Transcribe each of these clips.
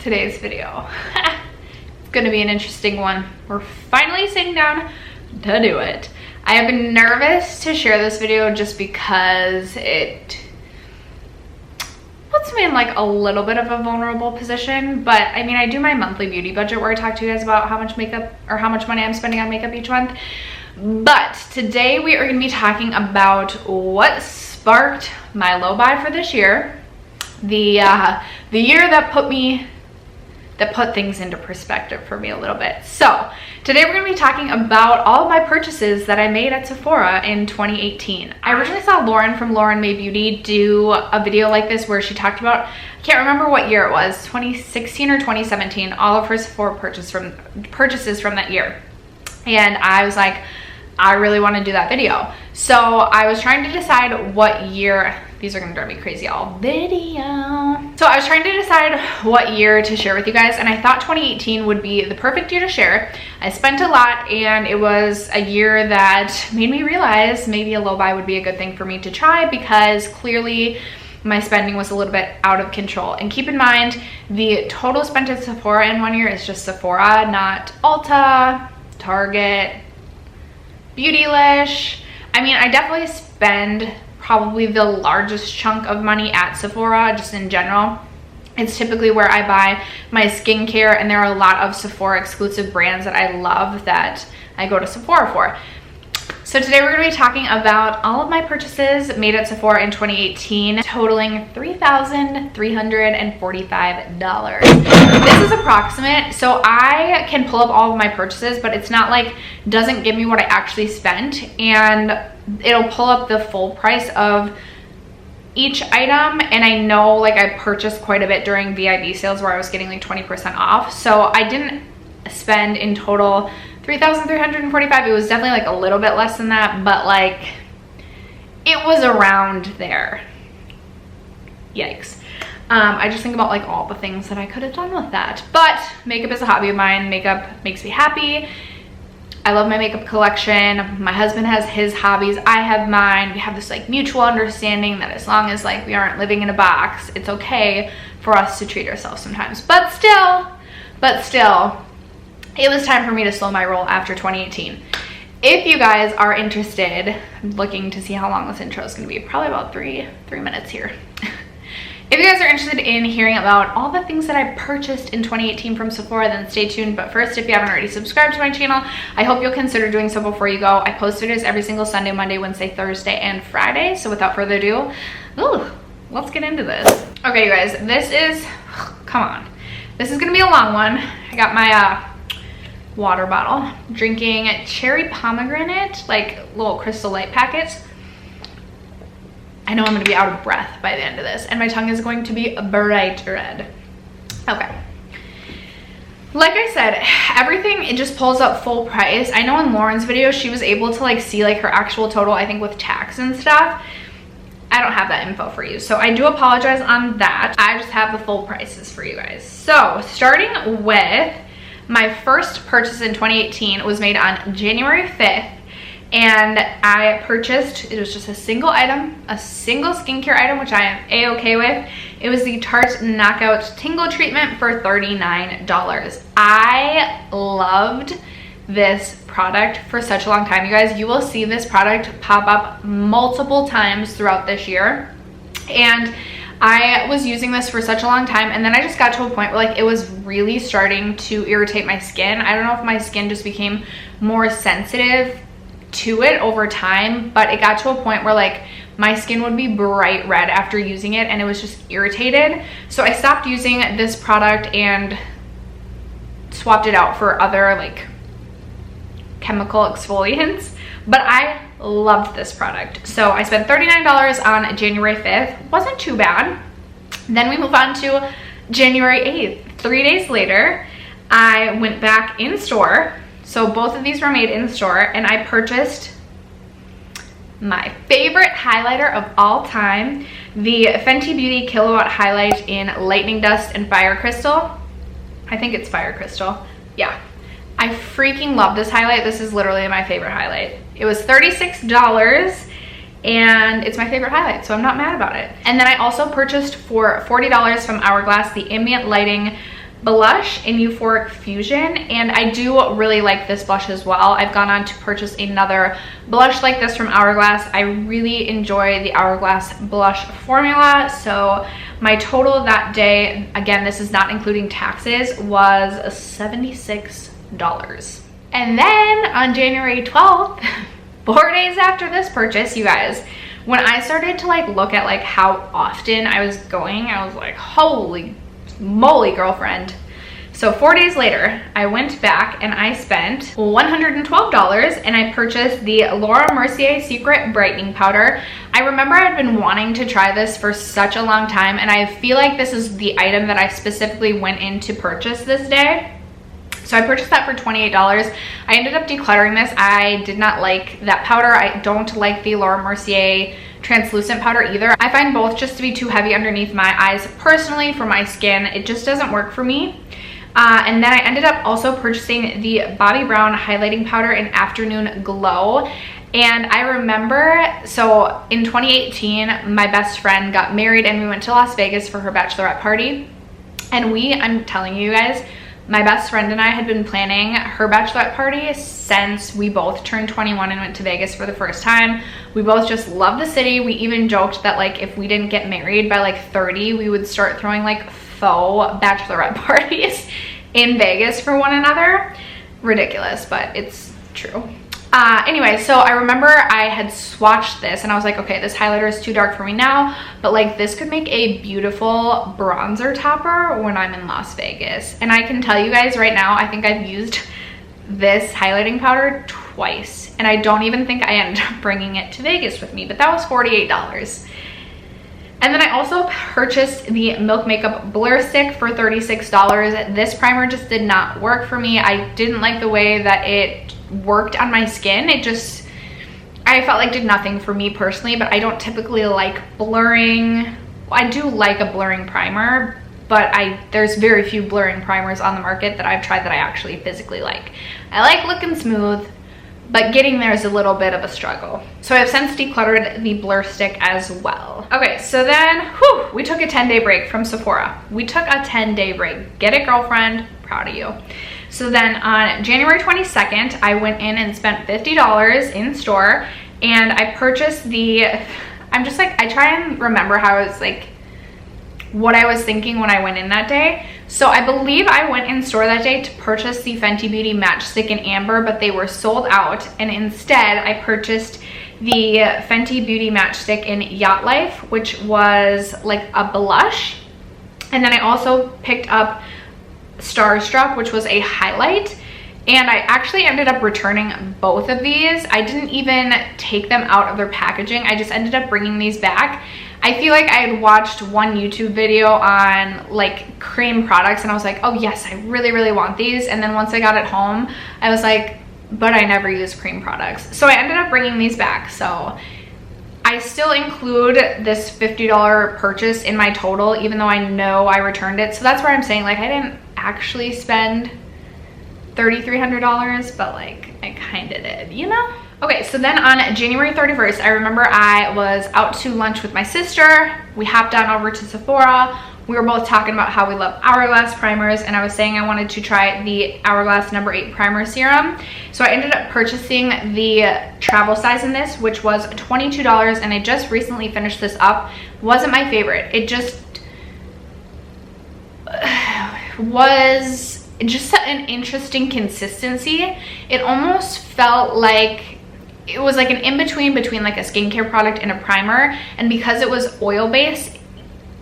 today's video. It's gonna be an interesting one. We're finally sitting down to do it. I have been nervous to share this video just because it puts me in like a little bit of a vulnerable position, but I mean, I do my monthly beauty budget where I talk to you guys about how much makeup or how much money I'm spending on makeup each month. But today we are going to be talking about what sparked my low buy for this year, the year that put things into perspective for me a little bit. So today we're going to be talking about all of my purchases that I made at Sephora in 2018. I originally saw Lauren from Lauren May Beauty do a video like this where she talked about, I can't remember what year it was, 2016 or 2017, all of her Sephora purchases from that year. And I was like, I really want to do that video. So I was trying to decide what year, these are gonna drive me crazy all video. So I was trying to decide what year to share with you guys, and I thought 2018 would be the perfect year to share. I spent a lot, and it was a year that made me realize maybe a low buy would be a good thing for me to try, because clearly my spending was a little bit out of control. And keep in mind, the total spent at Sephora in one year is just Sephora, not Ulta, Target, Beautylish. I mean, I definitely spend probably the largest chunk of money at Sephora, just in general. It's typically where I buy my skincare, and there are a lot of Sephora exclusive brands that I love that I go to Sephora for. So today we're going to be talking about all of my purchases made at Sephora in 2018, totaling $3,345. This is approximate, so I can pull up all of my purchases, but it's not like, doesn't give me what I actually spent, and it'll pull up the full price of each item. And I know like I purchased quite a bit during VIB sales where I was getting like 20% off, so I didn't spend in total $3,345. It was definitely like a little bit less than that, but like it was around there. Yikes. I just think about like all the things that I could have done with that. But makeup is a hobby of mine. Makeup makes me happy. I love my makeup collection. My husband has his hobbies, I have mine. We have this like mutual understanding that as long as like we aren't living in a box, it's okay for us to treat ourselves sometimes. But still, it was time for me to slow my roll after 2018. If you guys are interested, I'm looking to see how long this intro is going to be, probably about three minutes here. If you guys are interested in hearing about all the things that I purchased in 2018 from Sephora, then stay tuned. But first, if you haven't already subscribed to my channel, I hope you'll consider doing so before you go. I post videos every single Sunday, Monday, Wednesday, Thursday, and Friday. So without further ado, let's get into this. Okay, you guys, this is going to be a long one. I got my water bottle, drinking cherry pomegranate, like little Crystal Light packets. I know I'm going to be out of breath by the end of this, and my tongue is going to be bright red. Okay. Like I said, everything, it just pulls up full price. I know in Lauren's video, she was able to like see like her actual total, I think with tax and stuff. I don't have that info for you, so I do apologize on that. I just have the full prices for you guys. So starting with my first purchase in 2018 was made on January 5th. And I purchased, it was just a single item, a single skincare item, which I am a-okay with. It was the Tarte Knockout Tingle Treatment for $39. I loved this product for such a long time, you guys. You will see this product pop up multiple times throughout this year. And I was using this for such a long time, and then I just got to a point where like it was really starting to irritate my skin. I don't know if my skin just became more sensitive to it over time, but it got to a point where like my skin would be bright red after using it, and it was just irritated. So I stopped using this product and swapped it out for other like chemical exfoliants, but I loved this product. So I spent $39 on January 5th. Wasn't too bad. Then we move on to January 8th. 3 days later, I went back in store. So both of these were made in store, and I purchased my favorite highlighter of all time, the Fenty Beauty Kilowatt Highlight in Lightning Dust and Fire Crystal. I think it's Fire Crystal. Yeah. I freaking love this highlight. This is literally my favorite highlight. It was $36 and it's my favorite highlight, so I'm not mad about it. And then I also purchased for $40 from Hourglass the Ambient Lighting blush in Euphoric Fusion, and I do really like this blush as well. I've gone on to purchase another blush like this from Hourglass. I really enjoy the Hourglass blush formula, so my total that day, again, this is not including taxes, was $76. And then on January 12th, 4 days after this purchase, you guys, when I started to like look at like how often I was going, I was like, holy moly, girlfriend. So 4 days later, I went back and I spent $112 and I purchased the Laura Mercier Secret Brightening Powder. I remember I'd been wanting to try this for such a long time, and I feel like this is the item that I specifically went in to purchase this day. So I purchased that for $28. I ended up decluttering this. I did not like that powder. I don't like the Laura Mercier translucent powder either. I find both just to be too heavy underneath my eyes personally for my skin. It just doesn't work for me. And then I ended up also purchasing the Bobbi Brown highlighting powder in Afternoon Glow. And I remember, so in 2018, my best friend got married and we went to Las Vegas for her bachelorette party. And I'm telling you guys, my best friend and I had been planning her bachelorette party since we both turned 21 and went to Vegas for the first time. We both just love the city. We even joked that like if we didn't get married by like 30, we would start throwing like faux bachelorette parties in Vegas for one another. Ridiculous, but it's true. Anyway, so I remember I had swatched this and I was like, okay, this highlighter is too dark for me now, but like this could make a beautiful bronzer topper when I'm in Las Vegas. And I can tell you guys right now, I think I've used this highlighting powder twice, and I don't even think I ended up bringing it to Vegas with me, but that was $48. And then I also purchased the Milk Makeup Blur Stick for $36. This primer just did not work for me. I didn't like the way that it worked on my skin. I felt like did nothing for me personally, but I don't typically like blurring. Well, I do like a blurring primer, but there's very few blurring primers on the market that I've tried that I actually physically like. I like looking smooth, but getting there is a little bit of a struggle. So I've since decluttered the Blur Stick as well. Okay, so then, we took a 10-day break from Sephora. We took a 10-day break. Get it, girlfriend? Proud of you. So then on January 22nd, I went in and spent $50 in store, and I purchased I try and remember how I was like, what I was thinking when I went in that day. So I believe I went in store that day to purchase the Fenty Beauty Matchstick in Amber, but they were sold out, and instead I purchased the Fenty Beauty Matchstick in Yacht Life, which was like a blush. And then I also picked up Starstruck, which was a highlight, and I actually ended up returning both of these. I didn't even take them out of their packaging. I just ended up bringing these back. I feel like I had watched one YouTube video on like cream products and I was like, oh yes, I really, really want these. And then once I got it home, I was like, but I never use cream products. So I ended up bringing these back. So I still include this $50 purchase in my total, even though I know I returned it. So that's where I'm saying like I didn't actually spend $3,300, but like I kind of did, you know? Okay, so then on January 31st, I remember I was out to lunch with my sister. We hopped on over to Sephora. We were both talking about how we love Hourglass primers, and I was saying I wanted to try the Hourglass No. 8 Primer Serum. So I ended up purchasing the travel size in this, which was $22, and I just recently finished this up. Wasn't my favorite. It just was just an interesting consistency. It almost felt like it was like an in-between between like a skincare product and a primer, and because it was oil-based,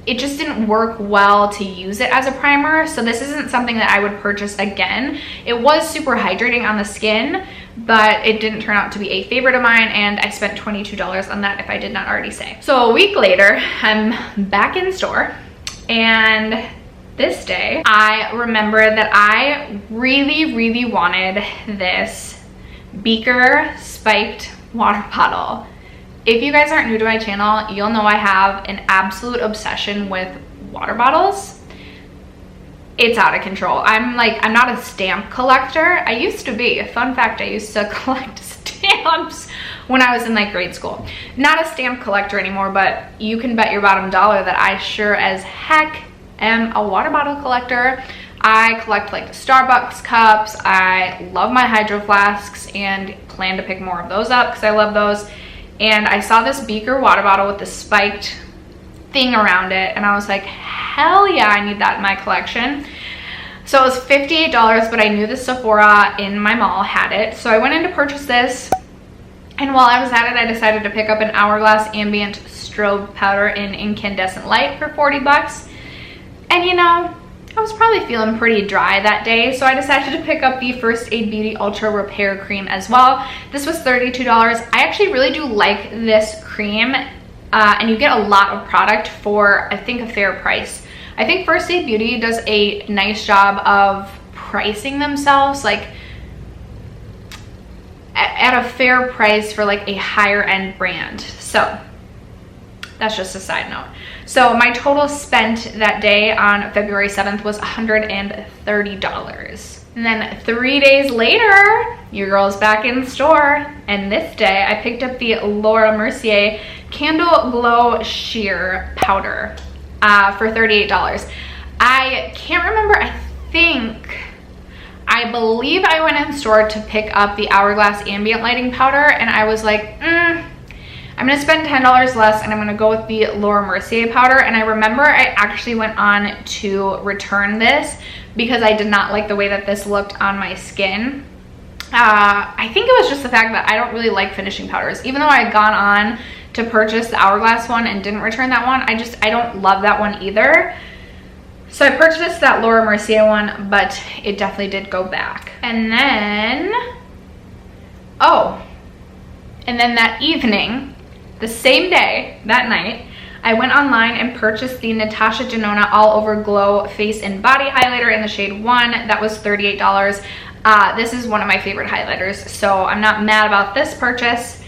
it just didn't work well to use it as a primer. So this isn't something that I would purchase again. It was super hydrating on the skin, but it didn't turn out to be a favorite of mine, and I spent $22 on that if I did not already say. So a week later, I'm back in store, and this day I remember that I really, really wanted this Beaker spiked water bottle. If you guys aren't new to my channel, you'll know I have an absolute obsession with water bottles. It's out of control. I'm not a stamp collector. I used to be. Fun fact, I used to collect stamps when I was in like grade school. Not a stamp collector anymore, but you can bet your bottom dollar that I sure as heck am a water bottle collector. I collect like Starbucks cups. I love my hydro flasks and plan to pick more of those up because I love those. And I saw this beaker water bottle with the spiked thing around it, and I was like, hell yeah, I need that in my collection. So it was $58, but I knew the Sephora in my mall had it. So I went in to purchase this, and while I was at it, I decided to pick up an Hourglass Ambient Strobe Powder in Incandescent Light for 40 bucks. And you know, I was probably feeling pretty dry that day, so I decided to pick up the First Aid Beauty Ultra Repair Cream as well. This was $32. I actually really do like this cream, and you get a lot of product for, I think, a fair price. I think First Aid Beauty does a nice job of pricing themselves like at a fair price for like a higher end brand. So that's just a side note. So my total spent that day on February 7th was $130. And then 3 days later, your girl's back in store. And this day I picked up the Laura Mercier Candle Glow Sheer Powder for $38. I can't remember, I believe I went in store to pick up the Hourglass Ambient Lighting Powder, and I was like, I'm gonna spend $10 less and I'm gonna go with the Laura Mercier powder. And I remember I actually went on to return this because I did not like the way that this looked on my skin. I think it was just the fact that I don't really like finishing powders. Even though I had gone on to purchase the Hourglass one and didn't return that one, I don't love that one either. So I purchased that Laura Mercier one, but it definitely did go back. And then, and then that evening, the same day, that night, I went online and purchased the Natasha Denona All Over Glow Face and Body Highlighter in the shade 1. That was $38. This is one of my favorite highlighters, so I'm not mad about this purchase,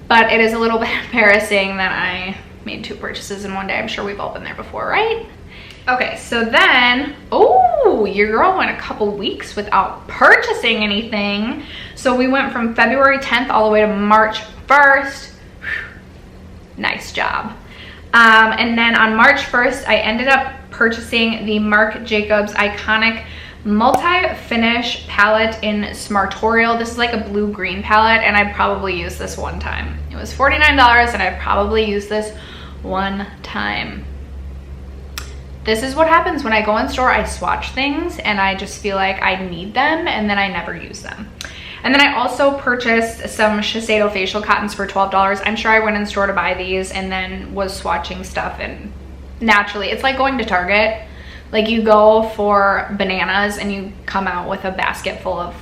but it is a little bit embarrassing that I made 2 purchases in one day. I'm sure we've all been there before, right? Okay, so then, your girl went a couple weeks without purchasing anything. So we went from February 10th all the way to March 1st. Nice job. And then on March 1st, I ended up purchasing the Marc Jacobs Iconic Multi-Finish Palette in Smartorial. This is like a blue-green palette, and I probably used this one time. It was $49, and I probably used this one time. This is what happens when I go in store. I swatch things, and I just feel like I need them, and then I never use them. And then I also purchased some Shiseido facial cottons for $12. I'm sure I went in store to buy these and then was swatching stuff, and naturally, it's like going to Target. Like, you go for bananas and you come out with a basket full of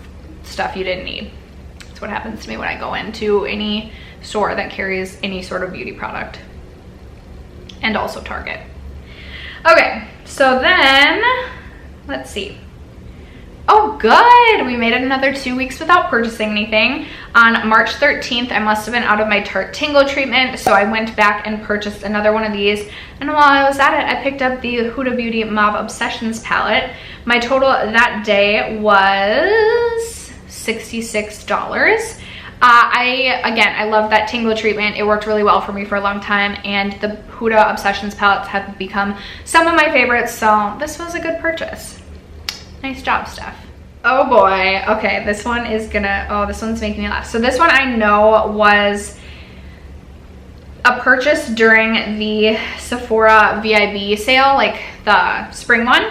stuff you didn't need. That's what happens to me when I go into any store that carries any sort of beauty product. And also Target. Okay, so then, let's see. Oh, good. We made it another 2 weeks without purchasing anything. On March 13th, I must have been out of my Tarte Tingle treatment, so I went back and purchased another one of these. And while I was at it, I picked up the Huda Beauty Mauve Obsessions palette. My total that day was $66. I love that Tingle treatment. It worked really well for me for a long time, and the Huda Obsessions palettes have become some of my favorites, so this was a good purchase. Nice job, Steph. Oh boy. Okay, this one is this one's making me laugh. So this one I know was a purchase during the Sephora VIB sale, like the spring one.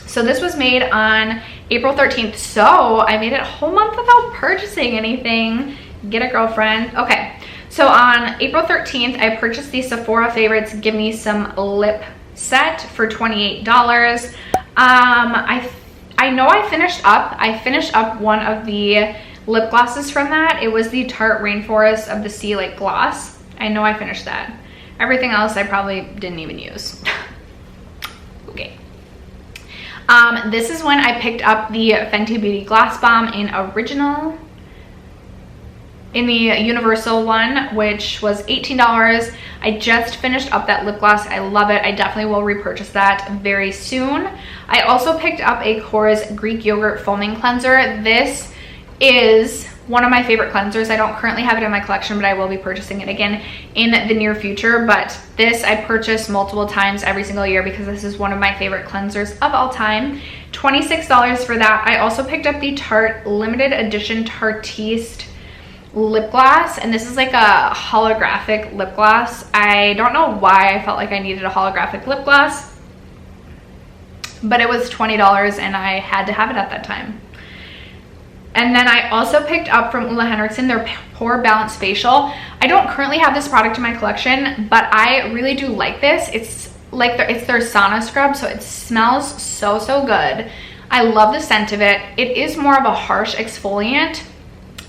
So this was made on April 13th. So I made it a whole month without purchasing anything. Get a girlfriend. Okay, so on April 13th, I purchased the Sephora Favorites Give Me Some Lip set for $28. I know I finished up one of the lip glosses from that. It was the Tarte Rainforest of the Sea like gloss. I know I finished that. Everything else I probably didn't even use. Okay. This is when I picked up the Fenty Beauty Gloss Bomb in Original, in the Universal one, which was $18. I just finished up that lip gloss. I love it. I definitely will repurchase that very soon. I also picked up a Korres Greek Yogurt Foaming Cleanser. This is one of my favorite cleansers. I don't currently have it in my collection, but I will be purchasing it again in the near future. But this I purchase multiple times every single year because this is one of my favorite cleansers of all time. $26 for that. I also picked up the Tarte limited edition Tartiste lip gloss, and this is like a holographic lip gloss. I don't know why I felt like I needed a holographic lip gloss, but it was $20 and I had to have it at that time. And then I also picked up from Ole Henriksen their Pore Balance Facial. I don't currently have this product in my collection, but I really do like this. It's like it's their sauna scrub, so it smells so good. I love the scent of it. It is more of a harsh exfoliant.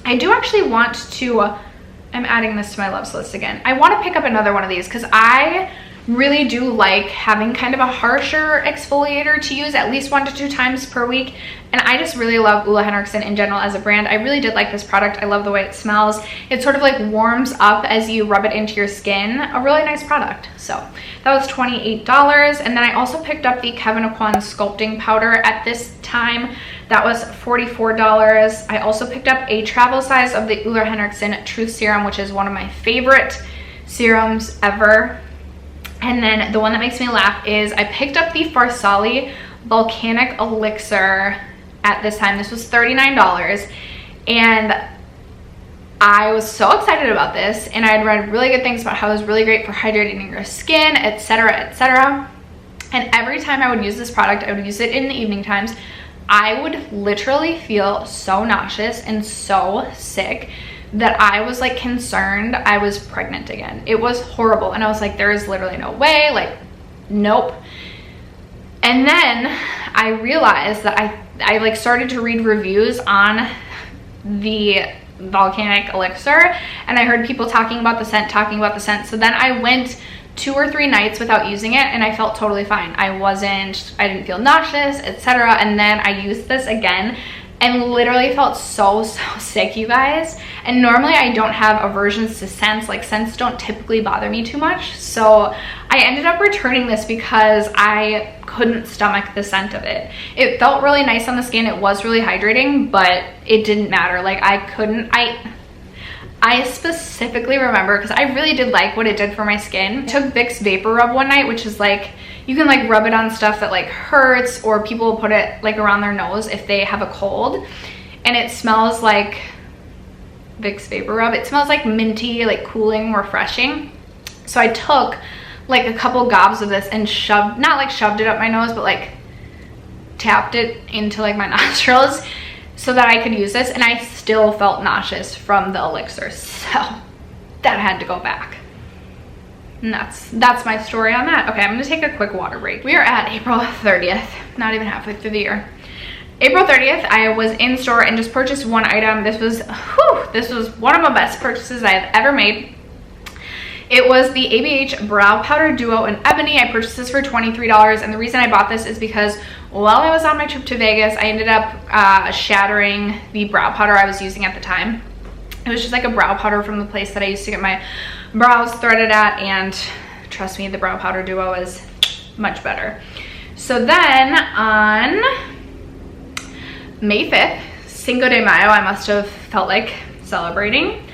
I do actually want to, I'm adding this to my loves list again. I want to pick up another one of these because I really do like having kind of a harsher exfoliator to use at least 1 to 2 times per week. And I just really love Ole Henriksen in general as a brand. I really did like this product. I love the way it smells. It sort of like warms up as you rub it into your skin. A really nice product. So that was $28. And then I also picked up the Kevyn Aucoin sculpting powder at this time. That was $44. I also picked up a travel size of the Ole Henriksen Truth Serum, which is one of my favorite serums ever. And then the one that makes me laugh is I picked up the Farsali Volcanic Elixir at this time. This was $39. And I was so excited about this. And I had read really good things about how it was really great for hydrating your skin, etc., etc. And every time I would use this product, I would use it in the evening times. I would literally feel so nauseous and so sick that I was like concerned I was pregnant again. It was horrible. And I was like, there is literally no way, like, nope. And then I realized that I like started to read reviews on the Volcanic Elixir, and I heard people talking about the scent. So then I went 2 or 3 nights without using it and I felt totally fine. I didn't feel nauseous, etc. And then I used this again and literally felt so sick, you guys. And normally I don't have aversions to scents. Like, scents don't typically bother me too much. So I ended up returning this because I couldn't stomach the scent of it. It felt really nice on the skin. It was really hydrating, but it didn't matter. Like, I specifically remember, because I really did like what it did for my skin. I took Vicks Vapor Rub one night, which is like, you can like rub it on stuff that like hurts, or people will put it like around their nose if they have a cold. And it smells like Vicks Vapor Rub. It smells like minty, like cooling, refreshing. So I took like a couple gobs of this and not like shoved it up my nose, but like tapped it into like my nostrils so that I could use this, and I still felt nauseous from the elixir. So that had to go back. And that's my story on that. Okay, I'm gonna take a quick water break. We are at April 30th, not even halfway through the year. April 30th, I was in store and just purchased one item. This was one of my best purchases I have ever made. It was the ABH Brow Powder Duo in Ebony. I purchased this for $23, and the reason I bought this is because while I was on my trip to Vegas, I ended up shattering the brow powder I was using at the time. It was just like a brow powder from the place that I used to get my brows threaded at, and trust me, the Brow Powder Duo is much better. So then on May 5th, Cinco de Mayo, I must have felt like celebrating.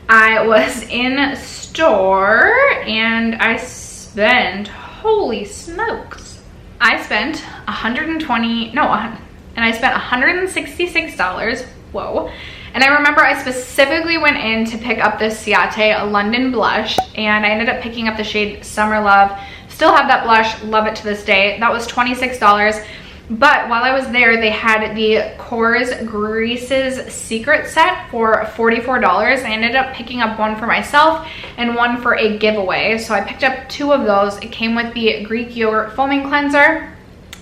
I was in store and I spent, holy smokes, I spent $166. Whoa. And I remember I specifically went in to pick up this Ciate London blush, and I ended up picking up the shade Summer Love. Still have that blush, love it to this day. That was $26. But while I was there, they had the Kors Greases Secret Set for $44. I ended up picking up one for myself and one for a giveaway. So I picked up 2 of those. It came with the Greek Yogurt Foaming Cleanser,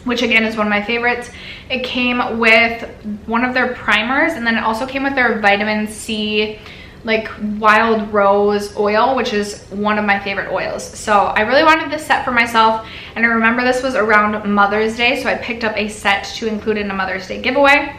which again is one of my favorites. It came with one of their primers, and then it also came with their vitamin C like wild rose oil, which is one of my favorite oils. So I really wanted this set for myself, and I remember this was around Mother's Day, so I picked up a set to include in a Mother's Day giveaway.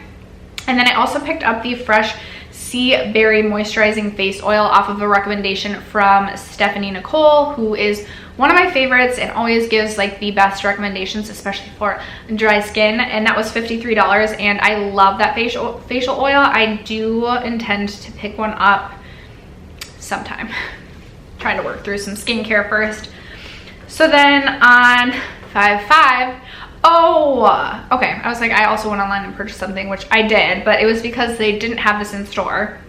And then I also picked up the Fresh Sea Berry Moisturizing Face Oil off of a recommendation from Stephanie Nicole, who is one of my favorites and always gives like the best recommendations, especially for dry skin, and that was $53, and I love that facial oil. I do intend to pick one up sometime. Trying to work through some skincare first. So then on 5/5, oh, okay, I was like, I also went online and purchased something, which I did, but it was because they didn't have this in store.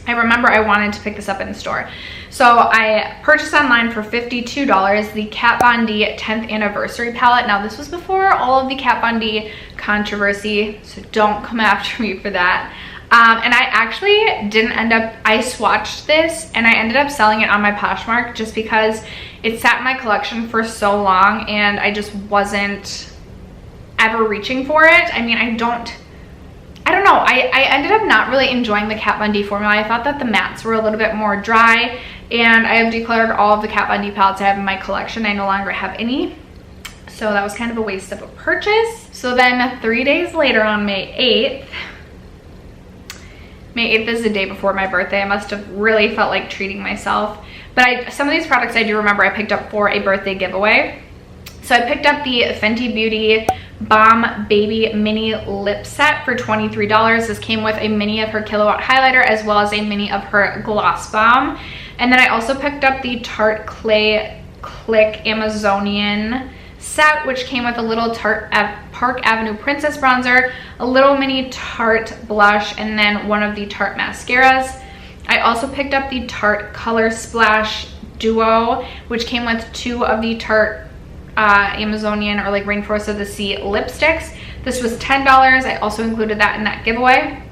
I remember I wanted to pick this up in the store. So I purchased online for $52 the Kat Von D 10th anniversary palette. Now this was before all of the Kat Von D controversy, so don't come after me for that. And I actually didn't end up, I swatched this and I ended up selling it on my Poshmark just because it sat in my collection for so long and I just wasn't ever reaching for it. I mean, I don't know. I ended up not really enjoying the Kat Von D formula. I thought that the mattes were a little bit more dry, and I have declared all of the Kat Von D palettes I have in my collection. I no longer have any. So that was kind of a waste of a purchase. So then 3 days later on May 8th is the day before my birthday. I must have really felt like treating myself. But some of these products I do remember I picked up for a birthday giveaway. So I picked up the Fenty Beauty Balm Baby Mini Lip Set for $23. This came with a mini of her Kilowatt highlighter as well as a mini of her gloss balm. And then I also picked up the Tarte Clay Click Amazonian set, which came with a little Tarte Park Avenue Princess bronzer, a little mini Tarte blush, and then one of the Tarte mascaras. I also picked up the Tarte Color Splash Duo, which came with 2 of the Tarte Amazonian or like Rainforest of the Sea lipsticks. This was $10. I also included that in that giveaway.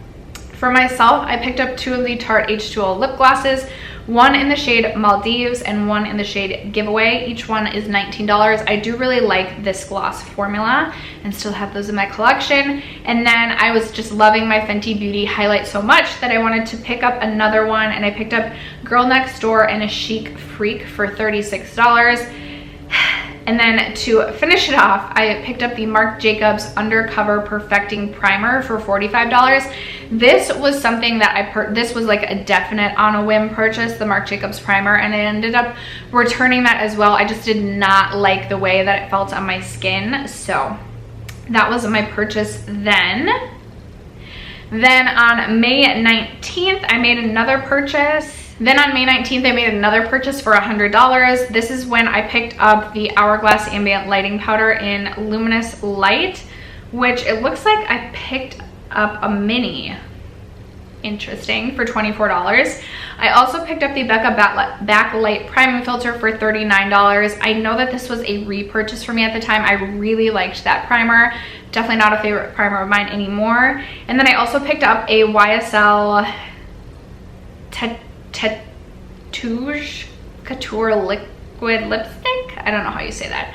For myself, I picked up 2 of the Tarte H2O lip glosses, one in the shade Maldives and one in the shade Giveaway. Each one is $19. I do really like this gloss formula and still have those in my collection. And then I was just loving my Fenty Beauty highlight so much that I wanted to pick up another one, and I picked up Girl Next Door and a Chic Freak for $36. And then to finish it off, I picked up the Marc Jacobs Undercover Perfecting Primer for $45. This was something that this was like a definite on a whim purchase, the Marc Jacobs primer, and I ended up returning that as well. I just did not like the way that it felt on my skin, so that was my purchase then. Then on May 19th, I made another purchase. Then on May 19th, I made another purchase for $100. This is when I picked up the Hourglass Ambient Lighting Powder in Luminous Light, which it looks like I picked up a mini. Interesting, for $24. I also picked up the Becca Backlight Priming Filter for $39. I know that this was a repurchase for me at the time. I really liked that primer. Definitely not a favorite primer of mine anymore. And then I also picked up a YSL Couture Liquid Lipstick. I don't know how you say that.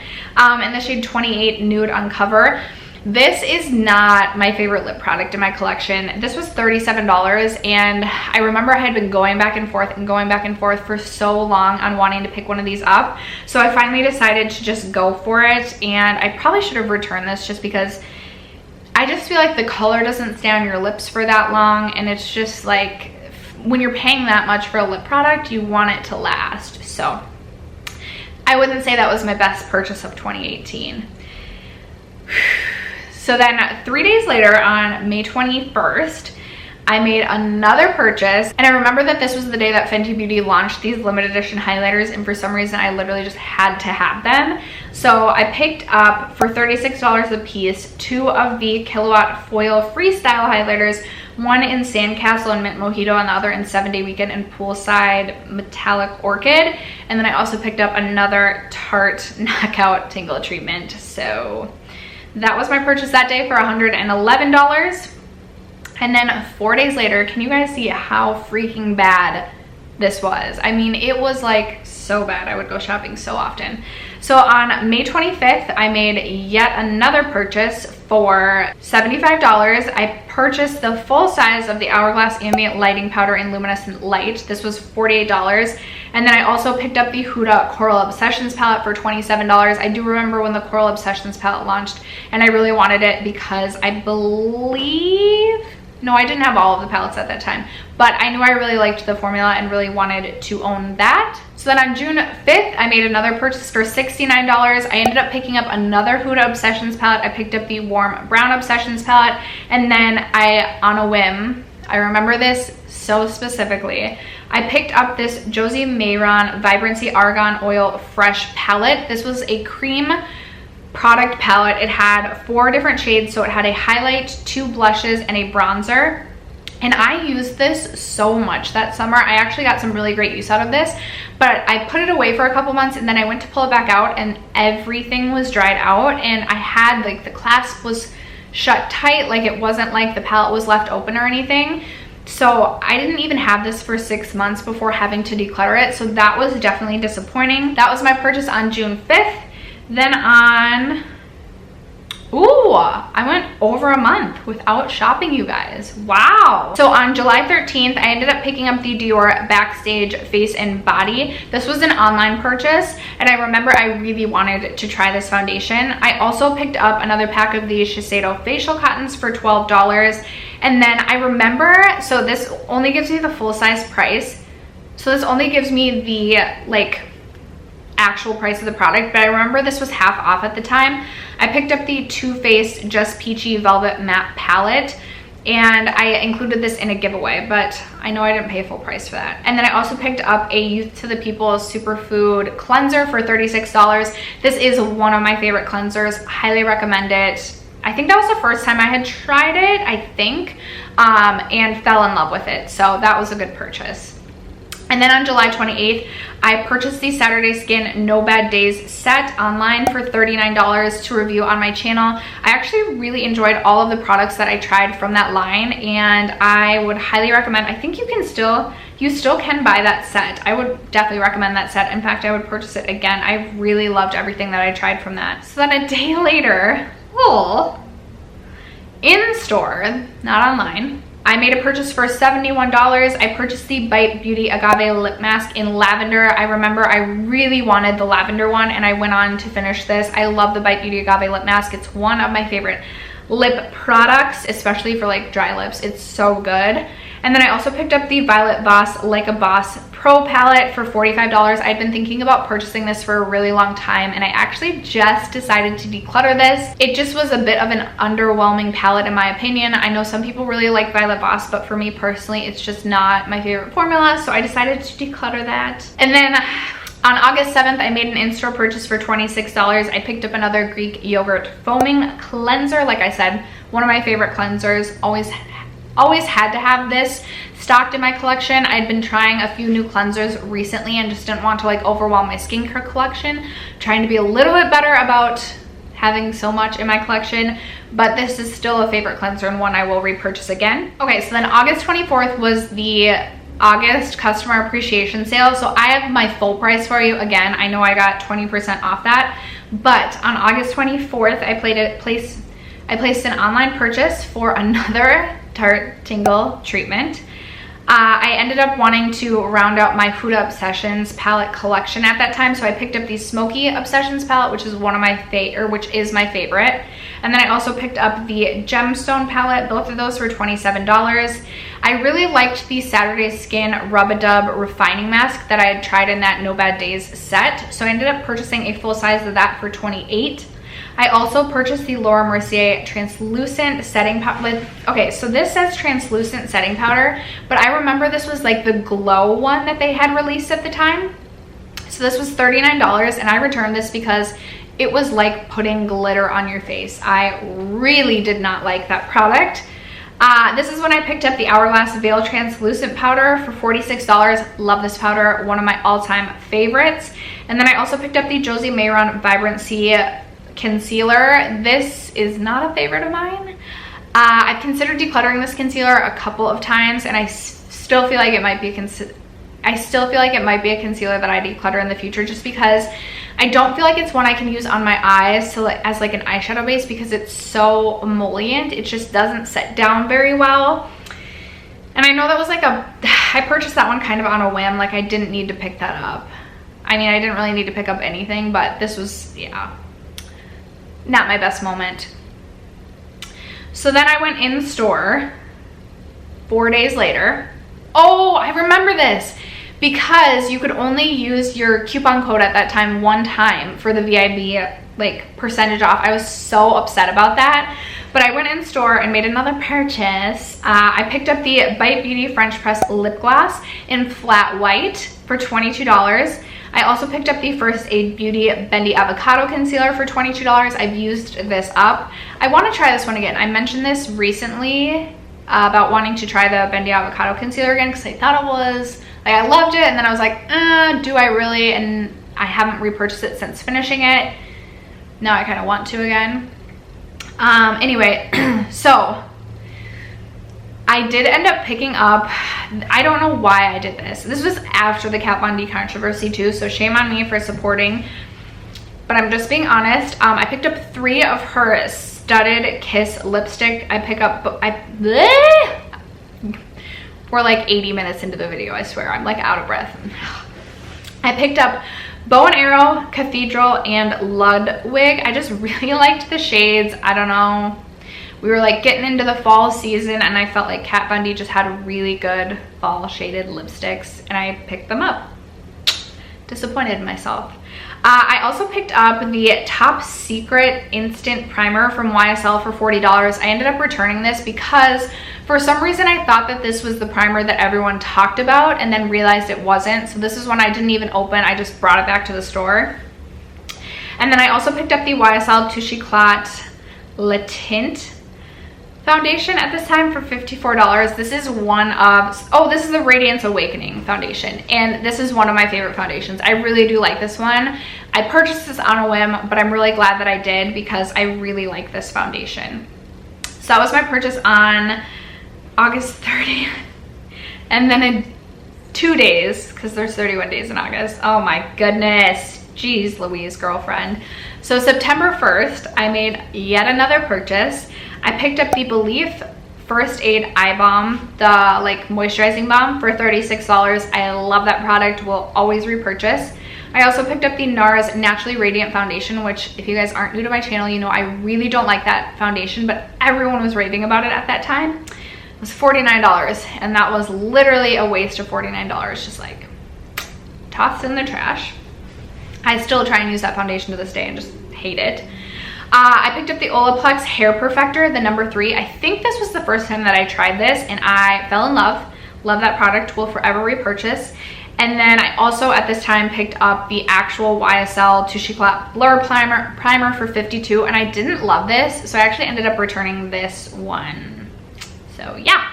In the shade 28 Nude Uncover. This is not my favorite lip product in my collection. This was $37, and I remember I had been going back and forth for so long on wanting to pick one of these up. So I finally decided to just go for it, and I probably should have returned this just because I just feel like the color doesn't stay on your lips for that long, and it's just like, when you're paying that much for a lip product, you want it to last. So I wouldn't say that was my best purchase of 2018. So then 3 days later on May 21st, I made another purchase, and I remember that this was the day that Fenty Beauty launched these limited edition highlighters, and for some reason I literally just had to have them. So I picked up for $36 a piece 2 of the Kilowatt Foil Freestyle highlighters, one in Sandcastle and Mint Mojito and the other in 7 Day Weekend and Poolside Metallic Orchid. And then I also picked up another Tarte Knockout Tingle Treatment. So that was my purchase that day for $111. And then 4 days later, can you guys see how freaking bad this was? I mean, it was like so bad. I would go shopping so often. So on May 25th, I made yet another purchase for $75. I purchased the full size of the Hourglass Ambient Lighting Powder in Luminescent Light. This was $48. And then I also picked up the Huda Coral Obsessions palette for $27. I do remember when the Coral Obsessions palette launched, and I really wanted it because I believe No, I didn't have all of the palettes at that time, but I knew I really liked the formula and really wanted to own that. So then on June 5th, I made another purchase for $69. I ended up picking up another Huda Obsessions palette. I picked up the Warm Brown Obsessions palette, and then on a whim, I remember this so specifically, I picked up this Josie Maran Vibrancy Argan Oil Fresh palette. This was a cream product palette. It had 4 different shades, so it had a highlight, 2 blushes, and a bronzer. And I used this so much that summer. I actually got some really great use out of this, but I put it away for a couple months, and then I went to pull it back out and everything was dried out, and I had like the clasp was shut tight, like it wasn't like the palette was left open or anything. So I didn't even have this for 6 months before having to declutter it, so that was definitely disappointing. That was my purchase on June 5th. Then I went over a month without shopping, you guys. Wow. So on July 13th, I ended up picking up the Dior Backstage Face and Body. This was an online purchase, and I remember I really wanted to try this foundation. I also picked up another pack of the Shiseido facial cottons for $12. And then I remember, so this only gives me the full size price. So this only gives me the like actual price of the product, but I remember this was half off at the time. I picked up the Too Faced Just Peachy Velvet Matte Palette, and I included this in a giveaway, but I know I didn't pay full price for that. And then I also picked up a Youth to the People Superfood Cleanser for $36. This is one of my favorite cleansers. Highly recommend it. I think that was the first time I had tried it, I think, and fell in love with it. So that was a good purchase. And then on July 28th, I purchased the Saturday Skin No Bad Days set online for $39 to review on my channel. I actually really enjoyed all of the products that I tried from that line, and I would highly recommend, I think you still can buy that set. I would definitely recommend that set. In fact, I would purchase it again. I really loved everything that I tried from that. So then a day later, in store, not online, I made a purchase for $71. I purchased the Bite Beauty Agave Lip Mask in lavender. I remember I really wanted the lavender one, and I went on to finish this. I love the Bite Beauty Agave Lip Mask. It's one of my favorite lip products, especially for like dry lips. It's so good. And then I also picked up the Violet Voss Like a Boss Pro palette for $45. I'd been thinking about purchasing this for a really long time, and I actually just decided to declutter this. It just was a bit of an underwhelming palette in my opinion. I know some people really like Violet Voss, but for me personally, it's just not my favorite formula, so I decided to declutter that. And then on August 7th, I made an in-store purchase for $26. I picked up another Greek Yogurt Foaming Cleanser. Like I said, one of my favorite cleansers. Always had to have this stocked in my collection. I'd been trying a few new cleansers recently and just didn't want to like overwhelm my skincare collection. Trying to be a little bit better about having so much in my collection, but this is still a favorite cleanser and one I will repurchase again. Okay, so then August 24th was the August customer appreciation sale. So I have my full price for you. Again, I know I got 20% off that, but on August 24th, I placed an online purchase for another Tarte Tingle treatment. I ended up wanting to round out my Huda Obsessions palette collection at that time, so I picked up the Smoky Obsessions palette, which is which is my favorite. And then I also picked up the Gemstone palette. Both of those were $27. I really liked the Saturday Skin Rub-a-Dub Refining Mask that I had tried in that No Bad Days set, so I ended up purchasing a full size of that for $28. I also purchased the Laura Mercier translucent setting powder. Okay, so this says translucent setting powder, but I remember this was like the glow one that they had released at the time. So this was $39, and I returned this because it was like putting glitter on your face. I really did not like that product. This is when I picked up the Hourglass Veil Translucent Powder for $46. Love this powder, one of my all-time favorites. And then I also picked up the Josie Maran Vibrancy Concealer. This is not a favorite of mine. I've considered decluttering this concealer a couple of times, and I still feel like it might be a concealer that I declutter in the future, just because I don't feel like it's one I can use on my eyes as like an eyeshadow base, because it's so emollient. It just doesn't set down very well. And I know that was like I purchased that one kind of on a whim. Like I didn't need to pick that up. I mean, I didn't really need to pick up anything, but this was, yeah, not my best moment. So then I went in store 4 days later. Oh, I remember this, because you could only use your coupon code at that time one time for the VIB like percentage off. I was so upset about that, but I went in store and made another purchase. I picked up the Bite Beauty French Press lip gloss in flat white for $22. I also picked up the First Aid Beauty Bendy Avocado Concealer for $22. I've used this up. I want to try this one again. I mentioned this recently about wanting to try the Bendy Avocado Concealer again because I thought it was, like, I loved it, and then I was like, do I really? And I haven't repurchased it since finishing it. Now I kind of want to again. Anyway, so I did end up picking up, I don't know why I did this. This was after the Kat Von D controversy too, so shame on me for supporting, but I'm just being honest. I picked up 3 of her Studded Kiss lipstick. We're like 80 minutes into the video, I swear. I'm like out of breath. I picked up Bow and Arrow, Cathedral, and Ludwig. I just really liked the shades. I don't know. We were like getting into the fall season, and I felt like Kat Von D just had really good fall shaded lipsticks, and I picked them up. Disappointed in myself. I also picked up the Top Secret Instant Primer from YSL for $40. I ended up returning this because for some reason I thought that this was the primer that everyone talked about, and then realized it wasn't. So this is one I didn't even open. I just brought it back to the store. And then I also picked up the YSL Touche Éclat Le Tint foundation at this time for $54. This is one of, oh, this is the Radiance Awakening foundation, and this is one of my favorite foundations. I really do like this one. I purchased this on a whim, but I'm really glad that I did because I really like this foundation. So that was my purchase on August 30th. And then in 2 days, because there's 31 days in August. Oh my goodness. Jeez Louise, girlfriend. So September 1st, I made yet another purchase. I picked up the Belief First Aid Eye Balm, the like moisturizing balm, for $36. I love that product, will always repurchase. I also picked up the NARS Naturally Radiant Foundation, which if you guys aren't new to my channel, you know I really don't like that foundation, but everyone was raving about it at that time. It was $49, and that was literally a waste of $49, just like tossed in the trash. I still try and use that foundation to this day and just hate it. I picked up the Olaplex Hair Perfector, the number 3. I think this was the first time that I tried this, and I fell in love. Love that product, will forever repurchase. And then I also at this time picked up the actual YSL Touche Éclat Blur Primer for $52, and I didn't love this, so I actually ended up returning this one. So yeah,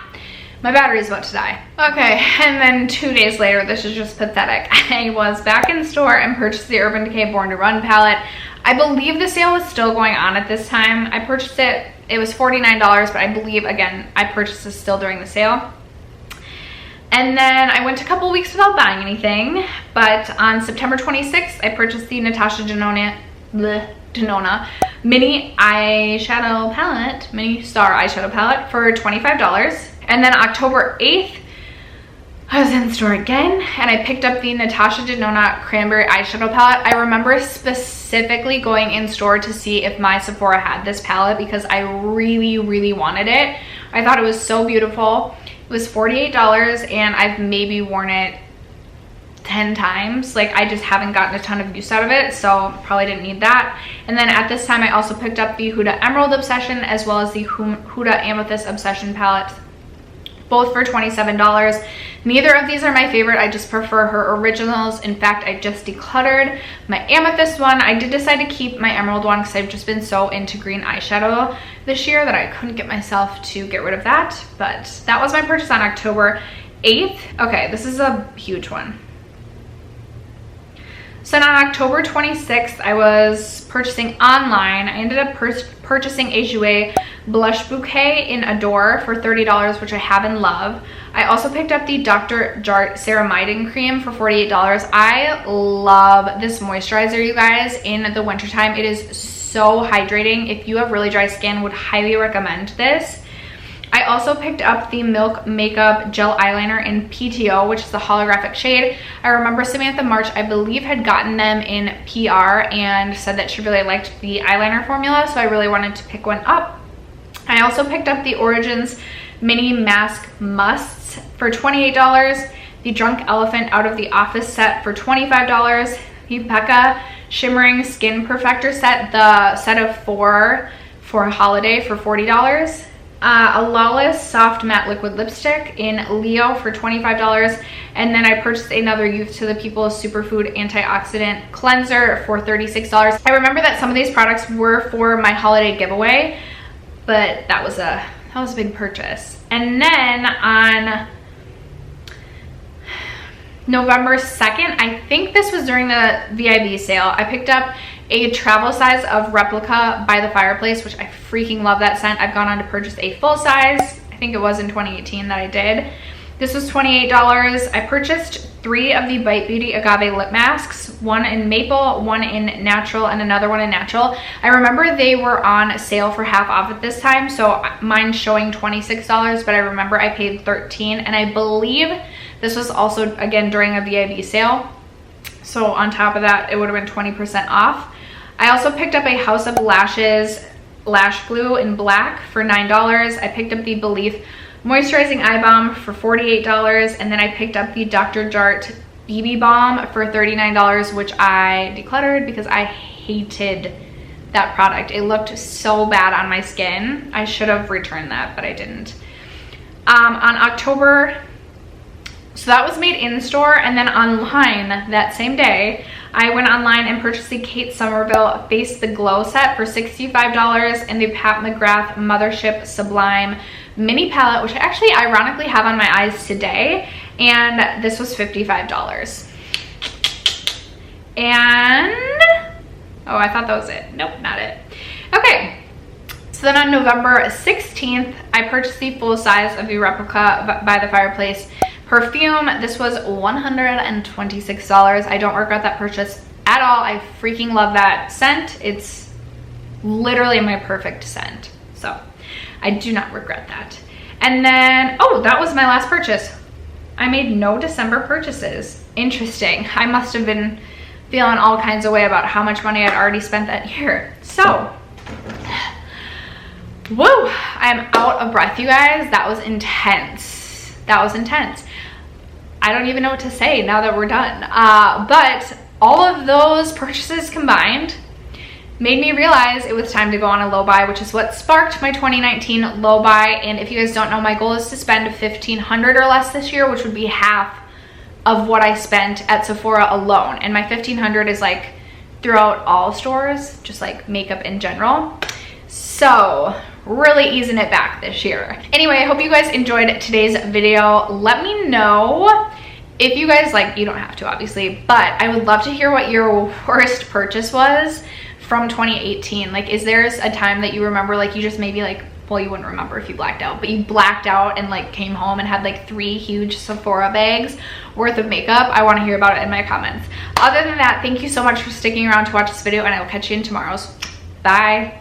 my battery is about to die. Okay, and then 2 days later, this is just pathetic. I was back in store and purchased the Urban Decay Born to Run palette. I believe the sale was still going on at this time. I purchased it, it was $49, but I believe, again, I purchased this still during the sale. And then I went a couple weeks without buying anything, but on September 26th, I purchased the Natasha Denona mini eyeshadow palette, mini star eyeshadow palette for $25. And then October 8th, I was in store again, and I picked up the Natasha Denona Cranberry Eyeshadow Palette. I remember specifically going in store to see if my Sephora had this palette because I really, really wanted it. I thought it was so beautiful. It was $48, and I've maybe worn it 10 times. Like, I just haven't gotten a ton of use out of it, so probably didn't need that. And then at this time, I also picked up the Huda Emerald Obsession as well as the Huda Amethyst Obsession palette, both for $27. Neither of these are my favorite. I just prefer her originals. In fact, I just decluttered my amethyst one. I did decide to keep my emerald one because I've just been so into green eyeshadow this year that I couldn't get myself to get rid of that. But that was my purchase on October 8th. Okay, this is a huge one. So on October 26th, I was purchasing online. I ended up purchasing a Jouer blush bouquet in Adore for $30, which I have and love. I also picked up the Dr. Jart Ceramiding Cream for $48. I love this moisturizer, you guys, in the wintertime. It is so hydrating. If you have really dry skin, would highly recommend this. I also picked up the Milk Makeup Gel Eyeliner in PTO, which is the holographic shade. I remember Samantha March, I believe, had gotten them in PR and said that she really liked the eyeliner formula, so I really wanted to pick one up. I also picked up the Origins mini mask musts for $28. The Drunk Elephant Out of the Office set for $25. The Becca Shimmering Skin Perfector set, the set of 4 for a holiday for $40. A Lawless Soft Matte Liquid Lipstick in Leo for $25. And then I purchased another Youth to the People Superfood Antioxidant Cleanser for $36. I remember that some of these products were for my holiday giveaway, but that was a big purchase. And then on November 2nd, I think this was during the VIB sale, I picked up a travel size of Replica by the Fireplace, which I freaking love that scent. I've gone on to purchase a full size. I think it was in 2018 that I did. This was $28. I purchased 3 of the Bite Beauty Agave lip masks, one in maple, one in natural, and another one in natural. I remember they were on sale for half off at this time, so mine's showing $26, but I remember I paid $13, and I believe this was also, again, during a VIB sale. So on top of that, it would have been 20% off. I also picked up a House of Lashes lash glue in black for $9. I picked up the Belief Moisturizing Eye Balm for $48, and then I picked up the Dr. Jart BB Balm for $39, which I decluttered because I hated that product. It looked so bad on my skin. I should have returned that, but I didn't. On October, so that was made in store, and then online that same day, I went online and purchased the Kate Somerville Face the Glow set for $65 and the Pat McGrath Mothership Sublime Mini Palette, which I actually ironically have on my eyes today, and this was $55. And, oh, I thought that was it. Nope, not it. Okay. So then on November 16th, I purchased the full size of the Replica by the Fireplace perfume. This was $126. I don't regret that purchase at all. I freaking love that scent. It's literally my perfect scent. So I do not regret that. And then, oh, that was my last purchase. I made no December purchases. Interesting. I must have been feeling all kinds of way about how much money I'd already spent that year. So, whoa, I'm out of breath, you guys. That was intense. That was intense. I don't even know what to say now that we're done. But all of those purchases combined made me realize it was time to go on a low buy, which is what sparked my 2019 low buy. And if you guys don't know, my goal is to spend $1,500 or less this year, which would be half of what I spent at Sephora alone. And my $1,500 is like throughout all stores, just like makeup in general. So really easing it back this year. Anyway, I hope you guys enjoyed today's video. Let me know if you guys, like, you don't have to obviously, but I would love to hear what your worst purchase was from 2018. Like, is there a time that you remember, like, you just maybe like, well, you wouldn't remember if you blacked out, but you blacked out and like came home and had like 3 huge Sephora bags worth of makeup? I want to hear about it in my comments. Other than that, thank you so much for sticking around to watch this video, and I will catch you in tomorrow's. Bye.